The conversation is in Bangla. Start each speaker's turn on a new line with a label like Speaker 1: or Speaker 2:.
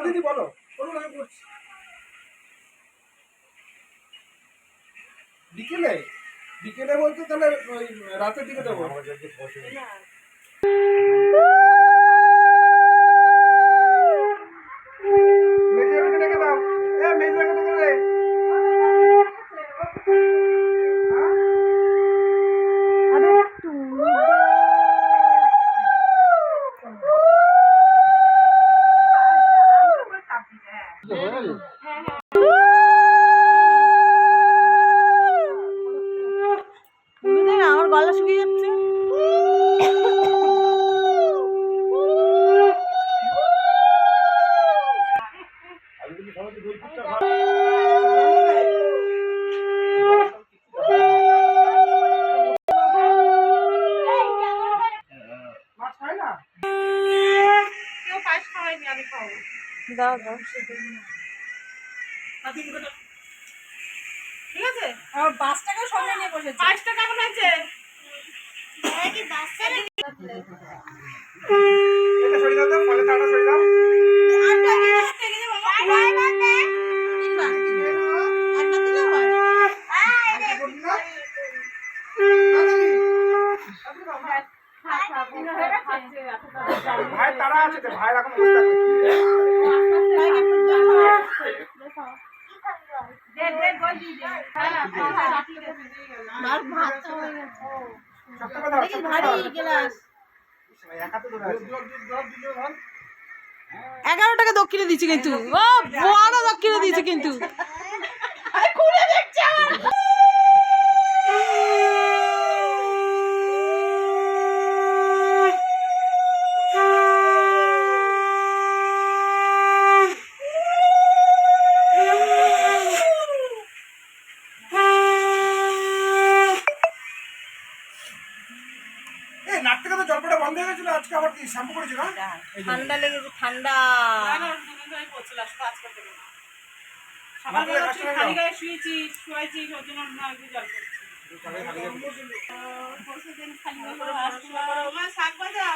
Speaker 1: দিদি বলো, বলুন আমি করছি। বিকেলে বিকেলে বলতে তাহলে ওই রাতের দিকে দেবো। মেজবাকে ডেকে দাও, মেজবাকে ডেকে দে।
Speaker 2: আমার গলা শুকিয়ে যাচ্ছে। দাও দাও,
Speaker 3: ঠিক আছে।
Speaker 2: আমার বাসটাকেও সঙ্গে নিয়ে বসেছে।
Speaker 3: 5 টাকা কেমন আছে?
Speaker 1: এটা সরিয়ে দাও তো, ফলে তাড়া সরিয়ে দাও। ভাই তারা আছে তো, ভাই এখন অবস্থা
Speaker 2: এগারো টাকা দক্ষিণে দিচ্ছে কিন্তু, ও বড় দক্ষিণে দিচ্ছে কিন্তু।
Speaker 1: নাক থেকে তো জলপটা বন্ধ হয়ে গেছিল, আজকে আবার কি শ্যাম্পু করেছিল?
Speaker 2: ঠান্ডা লেগেছে, ঠান্ডা।
Speaker 3: সকালবেলা খালি গায়ে শুয়েছি, ওর জন্য না একটু জল করছি। পরশুদিন খালি শাক ভাজা